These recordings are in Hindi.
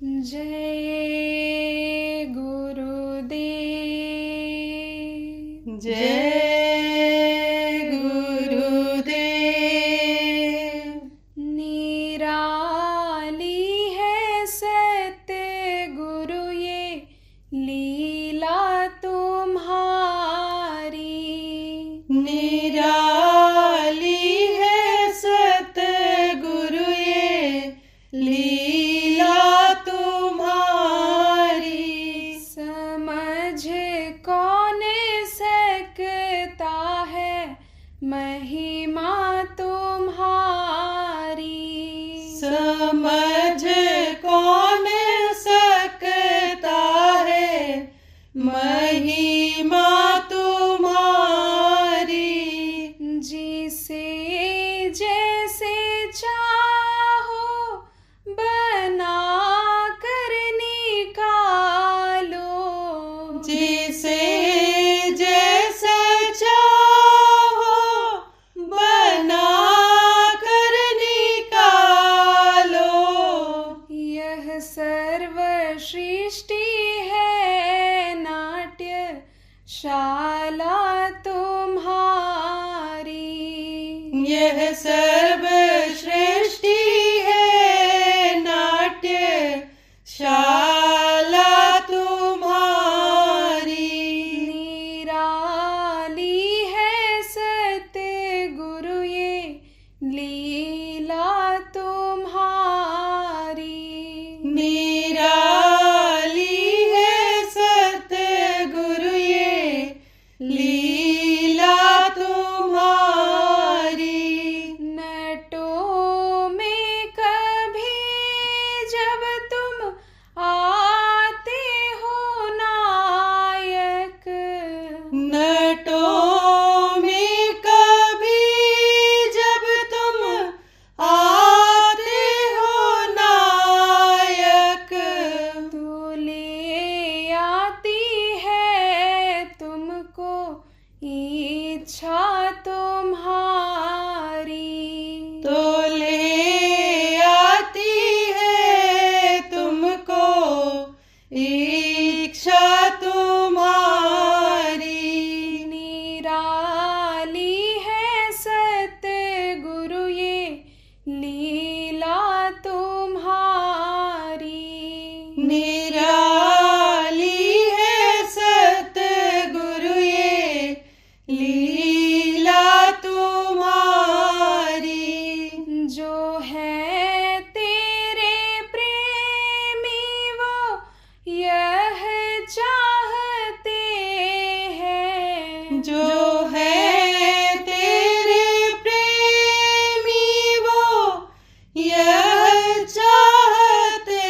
जय गुरुदेव। जय गुरुदेव। निराली है सत्य गुरु ये लीला तुम्हारी। निराली है सतगुरु ये लीला तुम्हारी। समझ कौन सकता है महिमा तुम्हारी। समझ कौन सकता है महिमा तुम्हारी। जिसे जैसे चाहो बना कर निकालो। जिसे जैसा चाहो बना कर निकालो। यह सर्व सृष्टि है नाट्य शाला तुम्हारी। यह सर्व सृष्टि है नाट्य शाला तुम्हारी। निराली है सत्य गुरु ये लीला तुम्हारी। निराली है सतगुरु ये लीला तुम्हारी। नटों में कभी जब तुम आते हो नायक। नटों में कभी जब तुम आते हो नायक। तो ले आती है तुमको इच्छा तुम्हारी। तो ले आती है तुमको इच्छा तुम्हारी। निराली है सत्य गुरु ये लीला तुम्हारी। निराली है सतगुरु ये लीला तुम्हारी। जो है तेरे प्रेमी वो यह चाहते हैं। जो है तेरे प्रेमी वो यह चाहते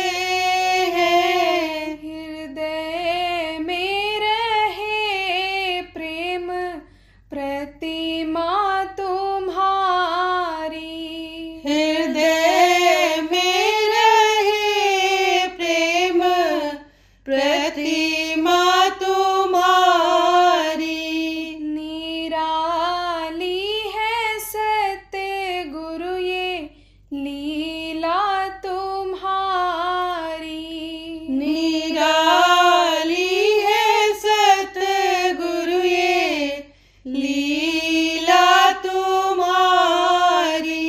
हैं। हृदय में रहे प्रेम प्रतिमा तुम्हारी। हृदय में रहे प्रेम प्रतिमा तुम्हारी। निराली है सत्य गुरु ये लीला तुम्हारी। निराली है सतगुरु ये लीला तुम्हारी।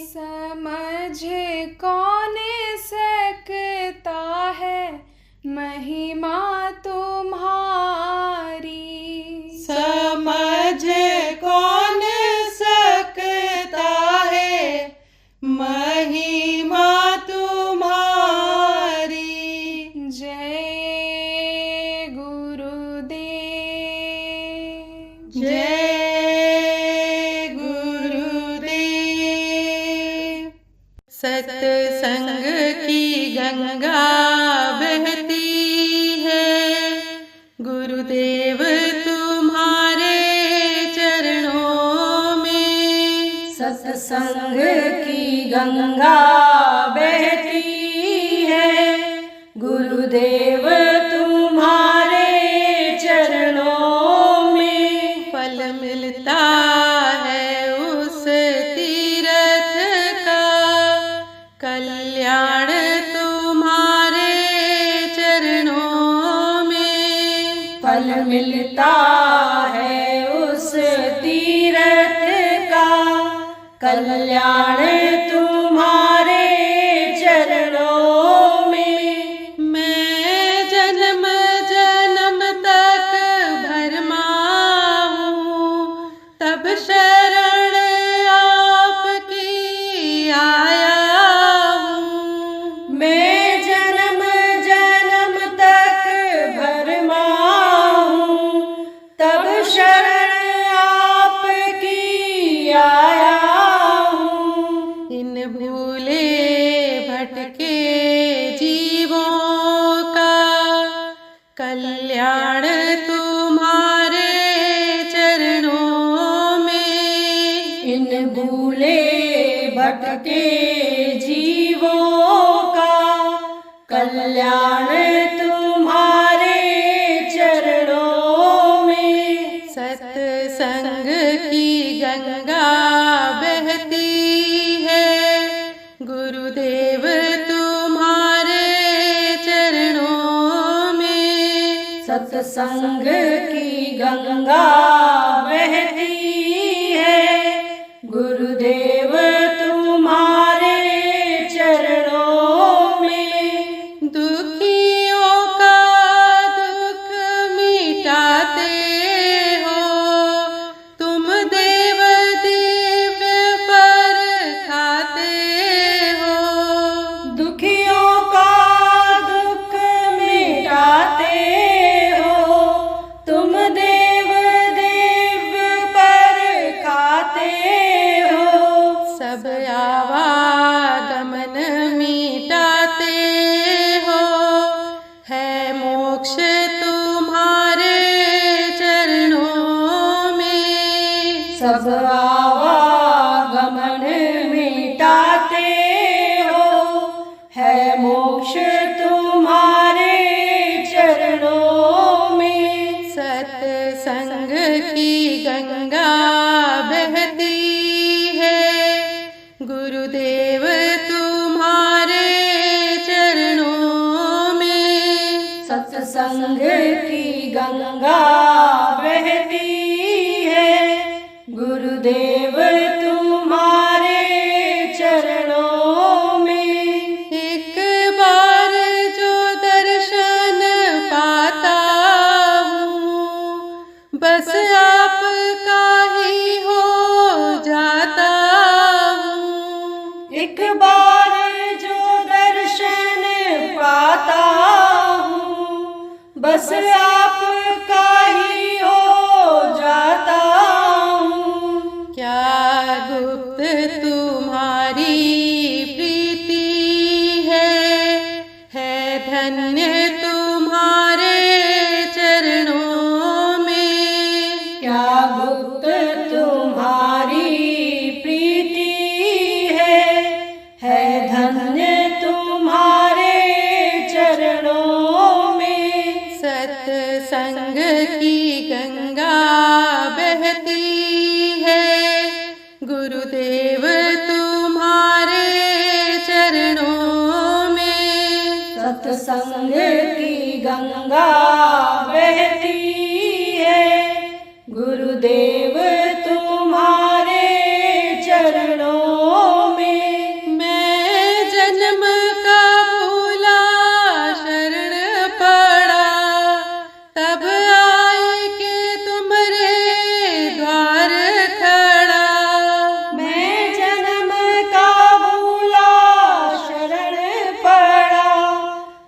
समझ कौन सकता है महिमा तुम्हारी। समझ कौन सकता है महिमा तुम्हारी। जय गुरुदेव। जय गुरुदेव। सत्संग की गंगा बहती है गुरुदेव तुम्हारे चरणों में। सत्संग की गंगा बहती है गुरुदेव तुम्हारे चरणों में। फल मिलता है उस तीर्थ का कल्याण तुम्हारे फल मिलता है उस तीर्थ का, कल्याण तुम्हारे चरणों में। मैं जन्म जन्म तक भरमाऊं, तब शरण आपकी आया हूँ। मैं जन्म जन्म तक भरमाऊं, तब शरण आपकी आया हूँ। इन भूले भटके जीवों का कल्याण तुम्हारे चरणों में। इन भूले भटके जीवों का कल्याण तुम्हारे चरणों में। सत्संग की गंगा बहती है, गुरुदेव तुम्हारे चरणों में। सत्संग की गंगा बहती है, गुरुदेव तुम्हारे चरणों में। दुखियों का दुख मिटाते हो, तुम देव दिव्य पर खाते हो। दुखियों का दुख मिटाते हो, तुम देव दिव्य पर खाते हो। सब आवागमन मिटाते हो, है मोक्ष तुम्हारे चरणों में। सब आवागमन मिटाते हो, है मोक्ष तुम्हारे चरणों में। सत्संग की गंगा बहती है, गुरुदेव तुम्हारे चरणों में। सत्संग की गंगा बहती है, गुरुदेव तुम्हारे चरणों में। एक बार जो दर्शन पाता हूँ, बस आपका ही हो जाता हूँ। एक बार जो दर्शन पाता हूँ, बस आपका ही हो जाता हूँ। क्या गुप्त तुम्हारी प्रीति है धन्य तुम्हारे चरणों में। क्या गुप्त तुम्हारी प्रीति है धन्य तुम्हारे चरणों में। सत्संग की गंगा बहती है, गुरुदेव तुम्हारे चरणों में। सत्संग की गंगा बहती है, गुरुदेव तुम्हारे चरणों में। मैं जन्म का भूला शरण पड़ा, तब आए के तुम्हारे द्वार खड़ा। मैं जन्म का भूला शरण पड़ा,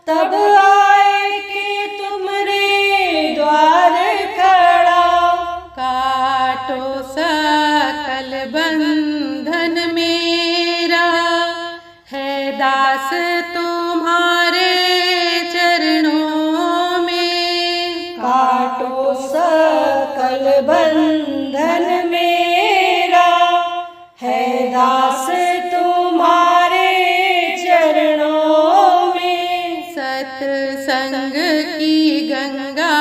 तब आए के तुम्हारे द्वार खड़ा। काटो सकल बंधन मेरा, है दास तुम्हारे चरणों में। काटो सकल बंधन मेरा, है दास तुम्हारे चरणों में। सत्संग की गंगा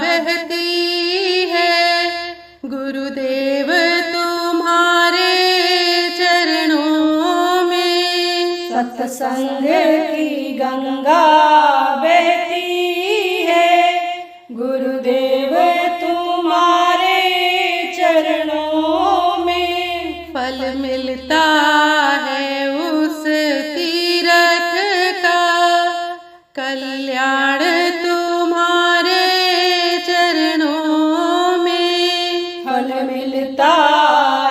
बहती है, गुरुदेव तुम्हारे चरणों में। सत्संग की गंगा बहती है, गुरुदेव कल्याण तुम्हारे चरणों में। फल मिलता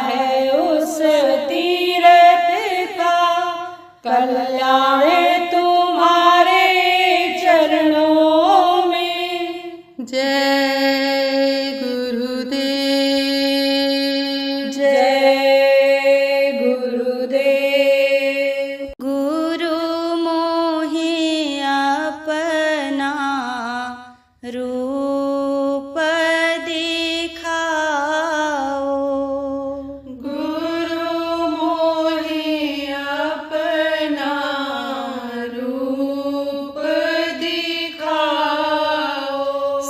है उस तीर्थ का, कल्याण तुम्हारे चरणों में। जय गुरुदेव। जय गुरुदेव। गुरु मोहि अपना रूप दिखाओ, गुरु मोहि अपना रूप दिखाओ।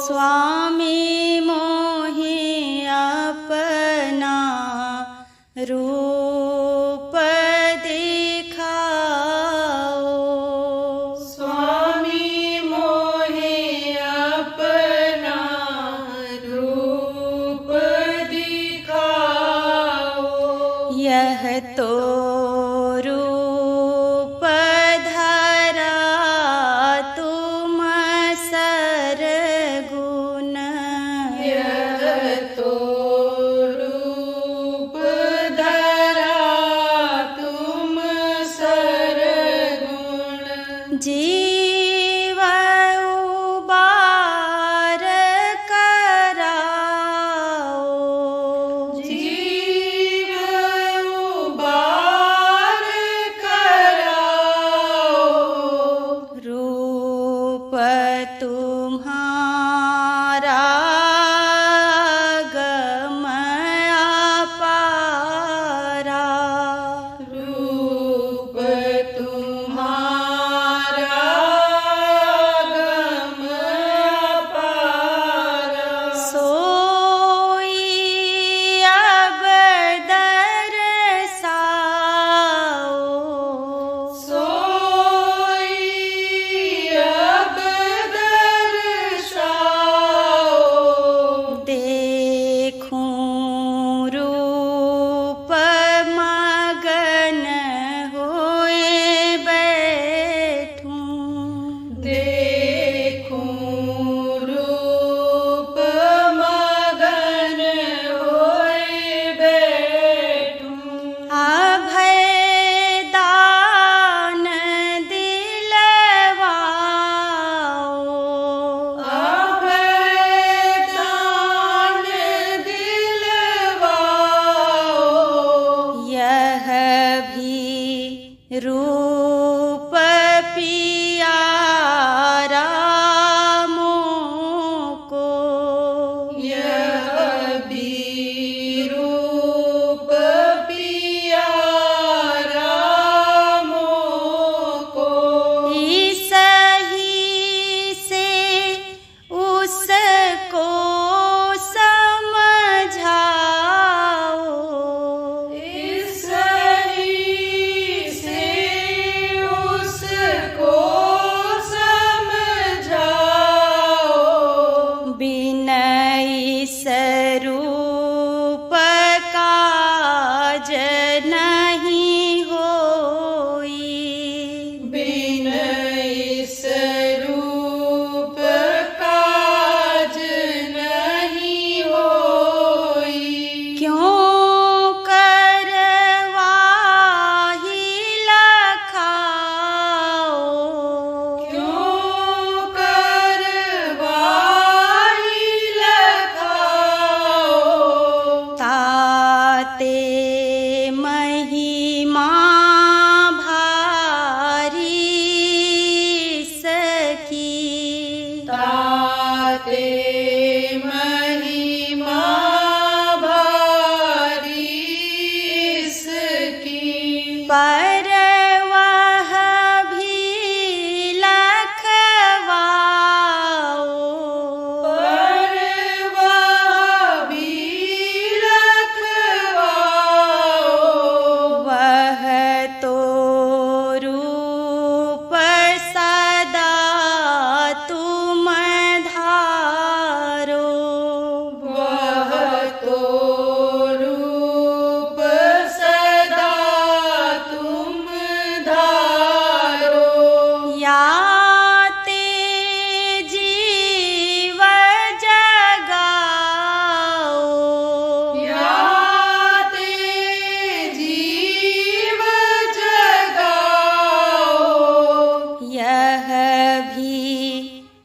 स्वामी मोहि अपना रूप दिखाओ। स्वामी मोहि अपना रूप दिखाओ। यह तो रूप धरा तुम सरगुण, यह तो रूप धरा तुम सरगुण। जीव उबार कराओ, जीव उबार कराओ। रूप तुम्हारा गम अपारा, रूप तुम्हारा गम अपारा। सोई अब दरसाओ, सोई अब दर्शाओ।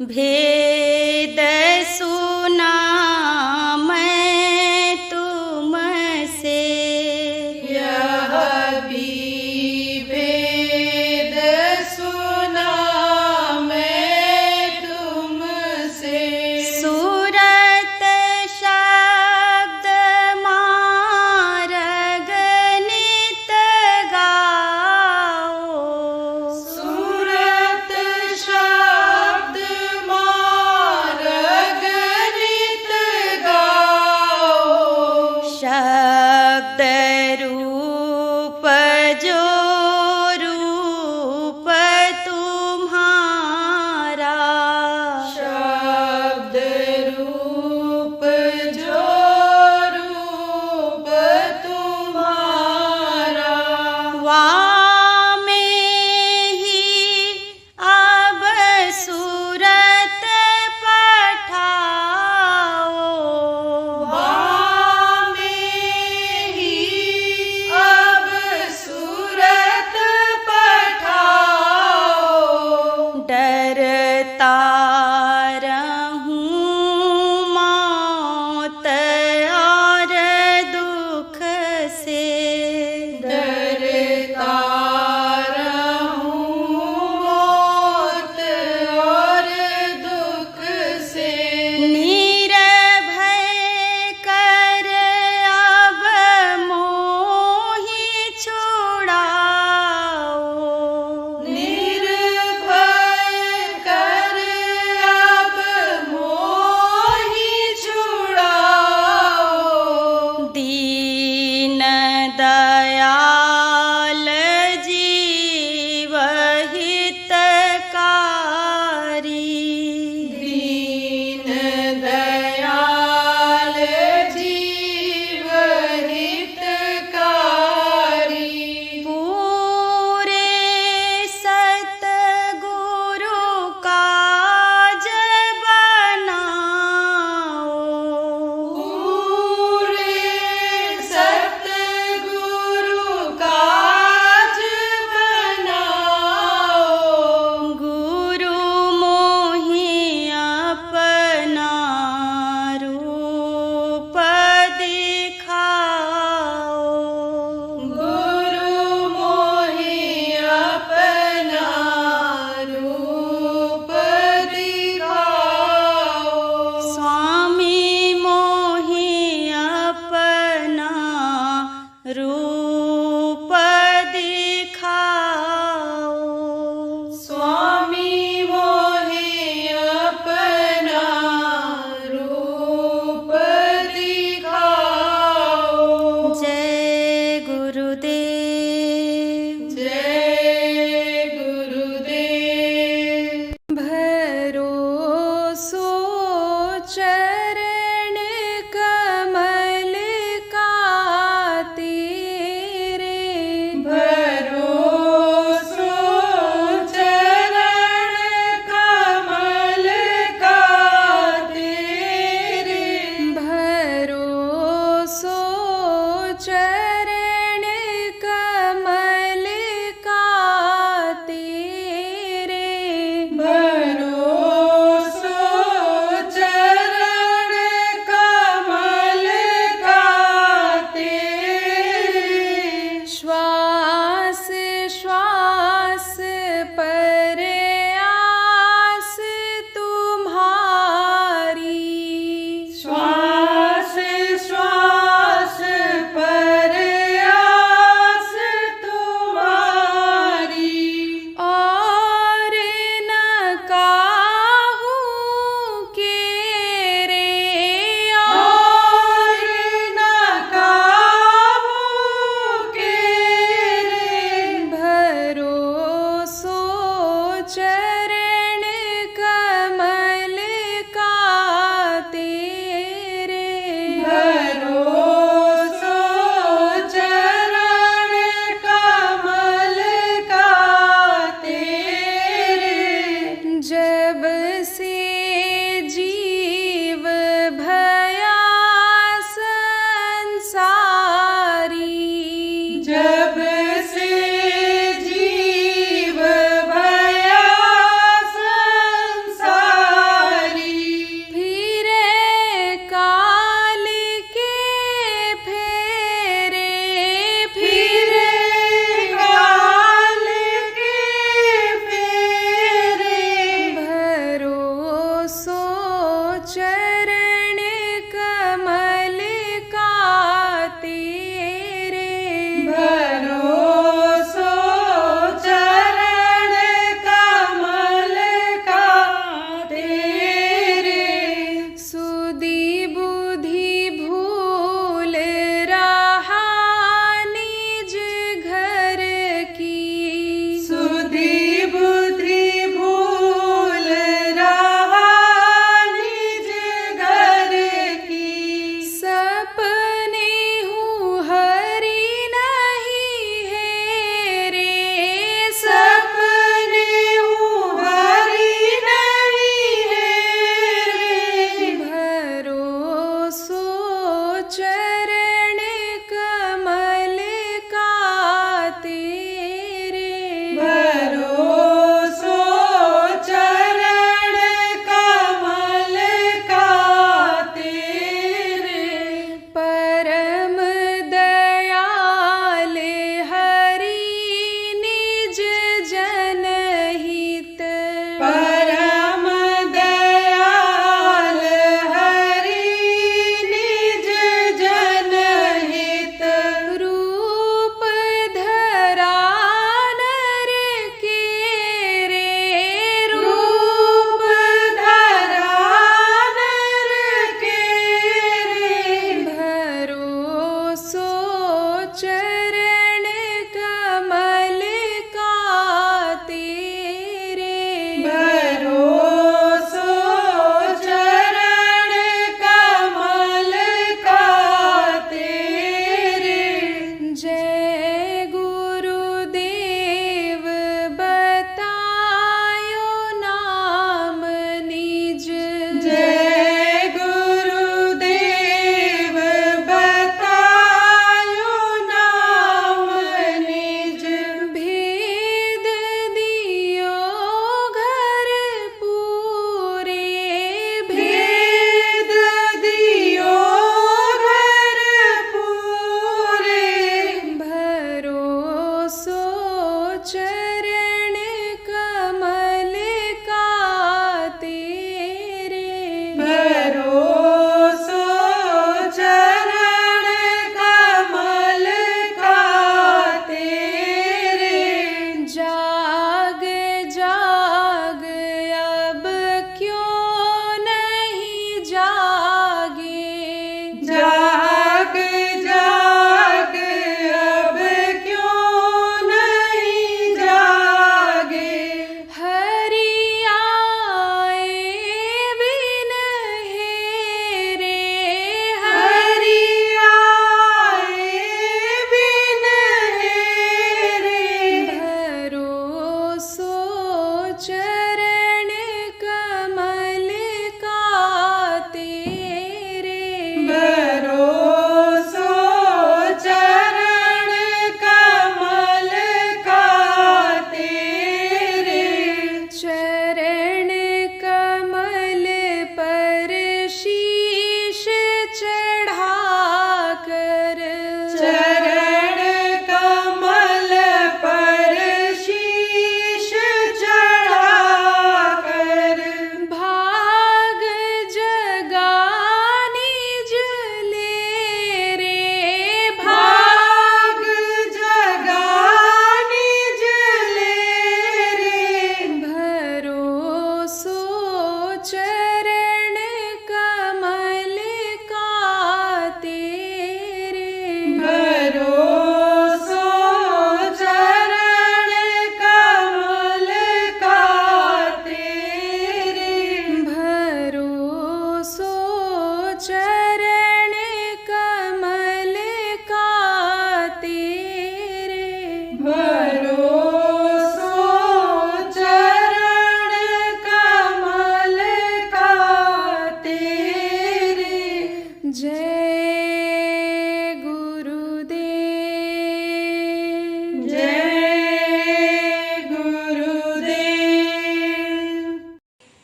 भेद सुना मैं तुमसे, यह भी भेद सुना मैं तुमसे। सूरत शब्द मार्ग नित गाओ, सूरत शब्द मार्ग नित गाओ। शब्द रूप जो रूप तुम्हारा, शब्द रूप जो रूप तुम्हारा। वामे ही अब सूरत पठाओ, वामे ही अब सूरत पठाओ। डरता रहूं मौत और दुख से, डरता रहूं मौत और दुख से। निर्भय कर अब मोहि छुड़ाओ, निर्भय कर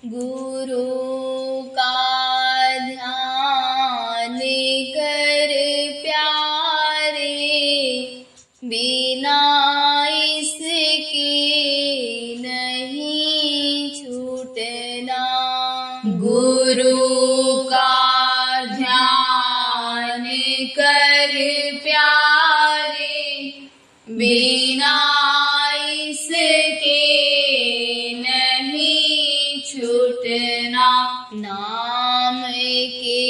गुरु का ध्यान कर प्यारे, बिना इसके नहीं छूटना। गुरु का ध्यान कर प्यारे, बिना इसके नहीं छूटना। नाम के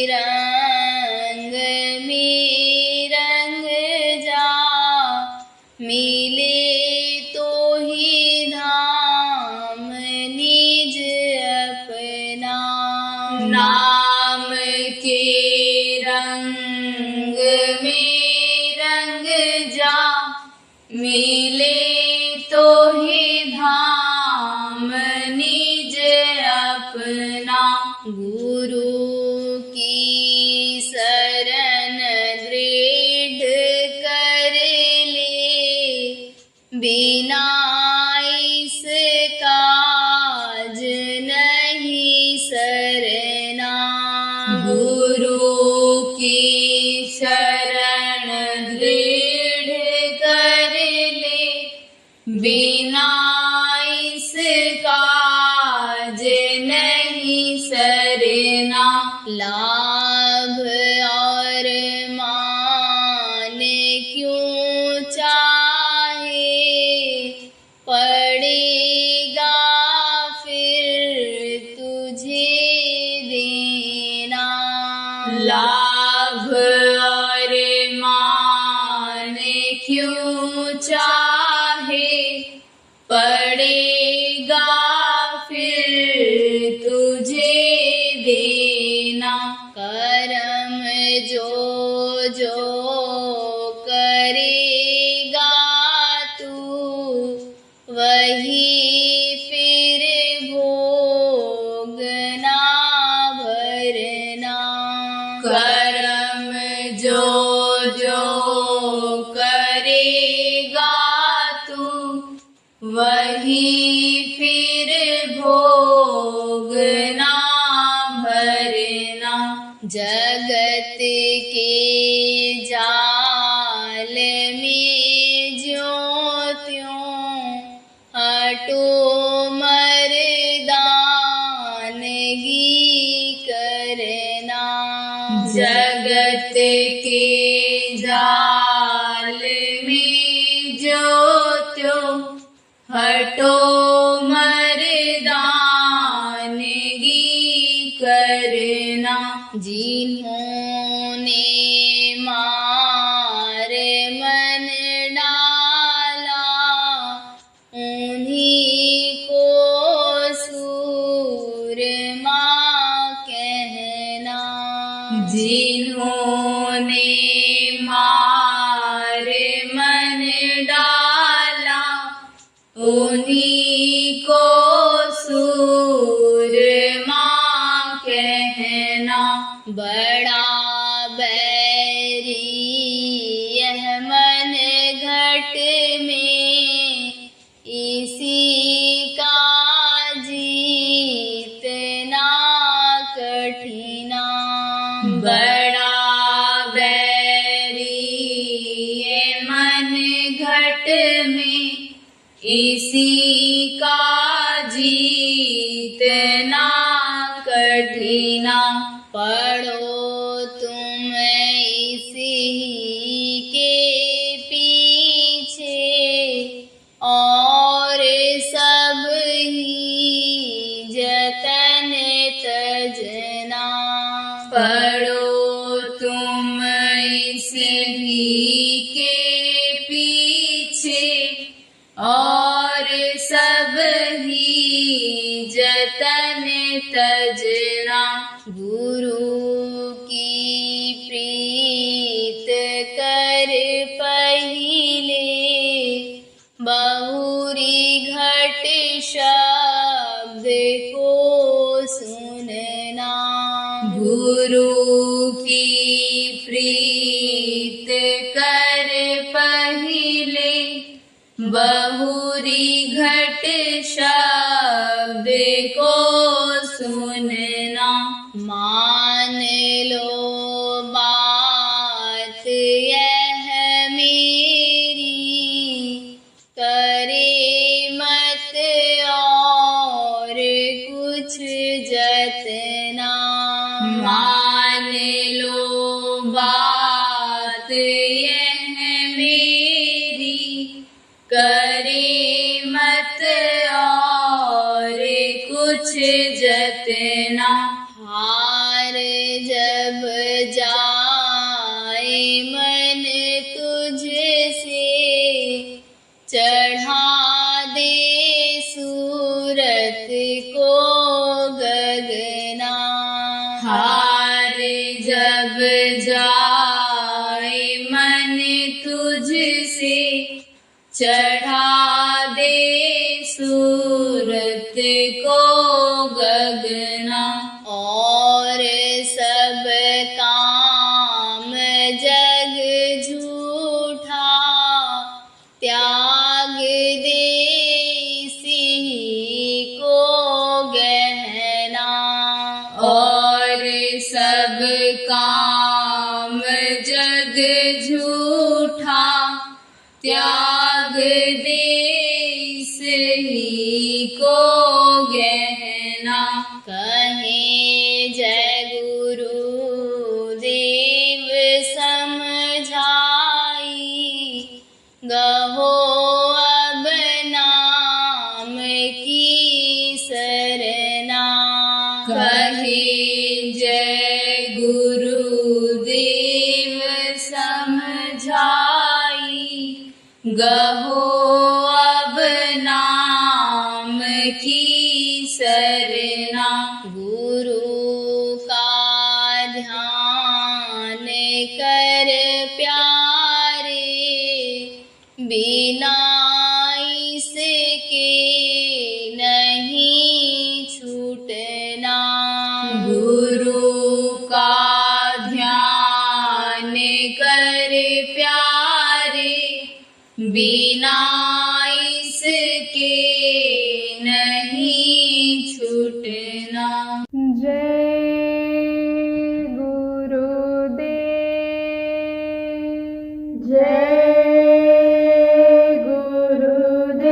रंग में रंग जा, मिले तो ही धाम निज अपना। नाम के रंग में रंग जा, मिले तो ही धाम निज अपना। गुरु की शरण दृढ़ कर ले, बिना इस काज नहीं सरना। गुरु की शरण दृढ़ कर ले, बिना इस काज नहीं सरना। लाभ और मान क्यों चाहे, पड़ेगा फिर तुझे देना। लाभ और मान क्यों चाहे, पड़ेगा फिर तुझे देना। कर्म जो जो करेगा तू, वही फिर भोगना भरना। कर्म जो जो करेगा तू, वही फिर भोगना भरना। जगत के जाल में ज्यों त्यों हटो मर्दानगी करना। जगत के जाल में जो त्यों हटो मर्दानगी करना। जिन्होंने मार मन डाला, उन्हीं को सूरमा कहना। जिन्होंने मार मन डाला, उन्हीं को सूरमा कहना। बड़ा बैरी यह मन घट में, इसी का जीतना कठिना। बड़ा बैरी ये मन घट में, इसी का जीतना कठिना। पढ़ो तुम इसी के पीछे, और सब ही जतन तजना। पढ़ो तुम इसी के पीछे, और सब ही जतन तजना। गुरु की प्रीत कर पहिले, बहुरी घट शब्द को सुनना। गुरु की प्रीत कर पहिले, बहुरी घट शब्द शब्द को सुनना। मान लो बात यह मेरी, करे मत और कुछ जतना। मान लो बात यह मेरी, करे मत और कुछ जतना। हार जब जाए मन तुझसे, चढ़ा दे सूरत को गगना। हार जब जाए मन तुझसे, चढ़ा दे सूरत को गगना। और सब काम जग झूठा, त्याग दे इसी को गहना। और सब काम जग झूठा, त्याग दे सही को गहना। कहे जय गुरु देव समझाई, गहो अब नाम की सरना। कहे जय गुरुदेव समझाई, गहो अब नाम की सरना। गुरु का ध्यान कर प्यारे, बिना इसके नहीं छूटना। गुरु का ध्यान कर प्यारे, बिना इसके नहीं छूटना। जय गुरुदेव। जय गुरुदेव।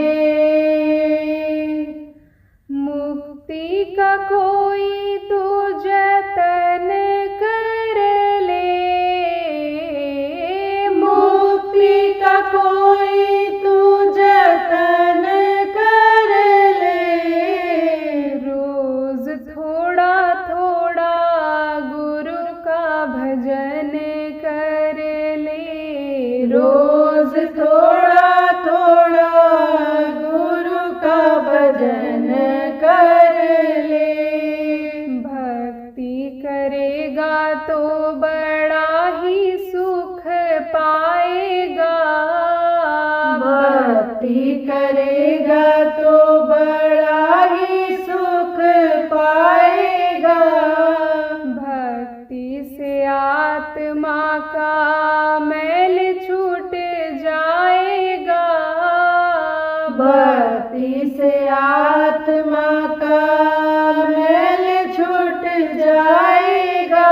मुक्ति का कोई तो जतन कर ले, मुक्ति का कोई तू जतन कर ले। रोज थोड़ा थोड़ा गुरु का भजन कर ले। रोज थोड़ा थोड़ा गुरु का भजन कर ले। भक्ति करेगा तो बड़ा ही सुख पाएगा। भक्ति करेगा तो बड़ा ही सुख पाएगा। भक्ति से आत्मा का मैल छूट जाएगा। भक्ति से आत्मा का मैल छूट जाएगा।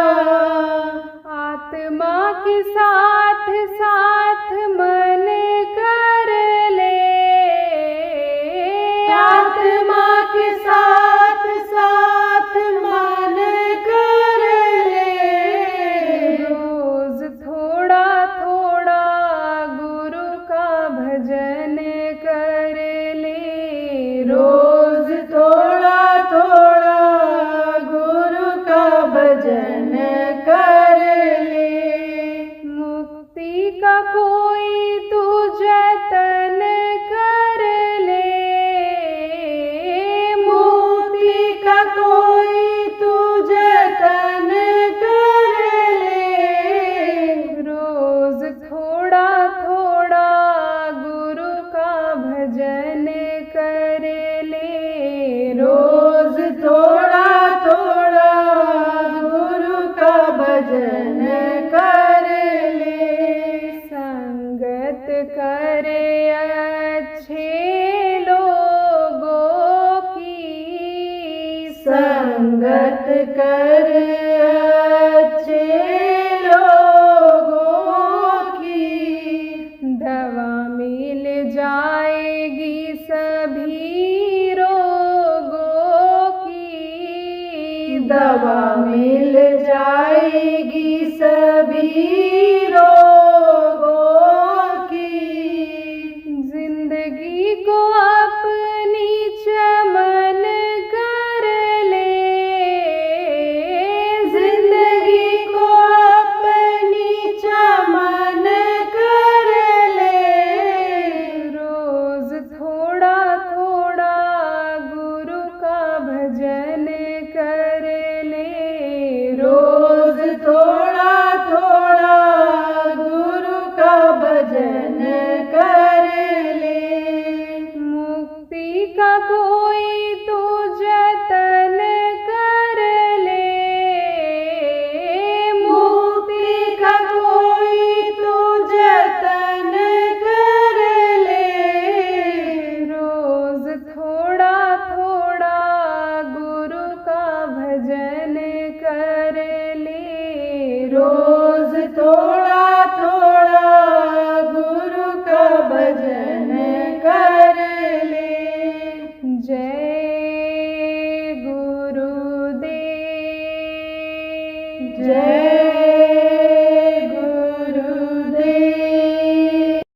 आत्मा के साथ साथ मन कर ले। आत्मा के साथ साथ मन कर ले। रोज थोड़ा थोड़ा गुरु का भजन कर ले। रोज थोड़ा थोड़ा गुरु का भजन कर ले। मुक्ति का कोई तू जतन कर ले। मुक्ति का कोई तू जतन कर ले। रोज थोड़ा थोड़ा गुरु का भजन कर ले। रोज थोड़ा थोड़ा गुरु का भजन कर ले। संगत करे अच्छे लोगों की, व्रत कर अच्छे लोगों की दवा मिल जाएगी सभी रोगों की। दवा मिल जाएगी सभी रोगों की। जिंदगी को अपनी चमन कर ले, जिंदगी को अपनी चमन कर ले। रोज थोड़ा थोड़ा गुरु का भजन कर ले। रोज थोड़ा थोड़ा गुरु का भजन कर ले। मुक्ति का कोई तो जतन कर ले, मुक्ति का कोई तो जतन कर ले। रोज थोड़ा थोड़ा गुरु का भजन कर ले। रोज थोड़ा थोड़ा गुरु का भजन कर ले। जय गुरुदेव। जय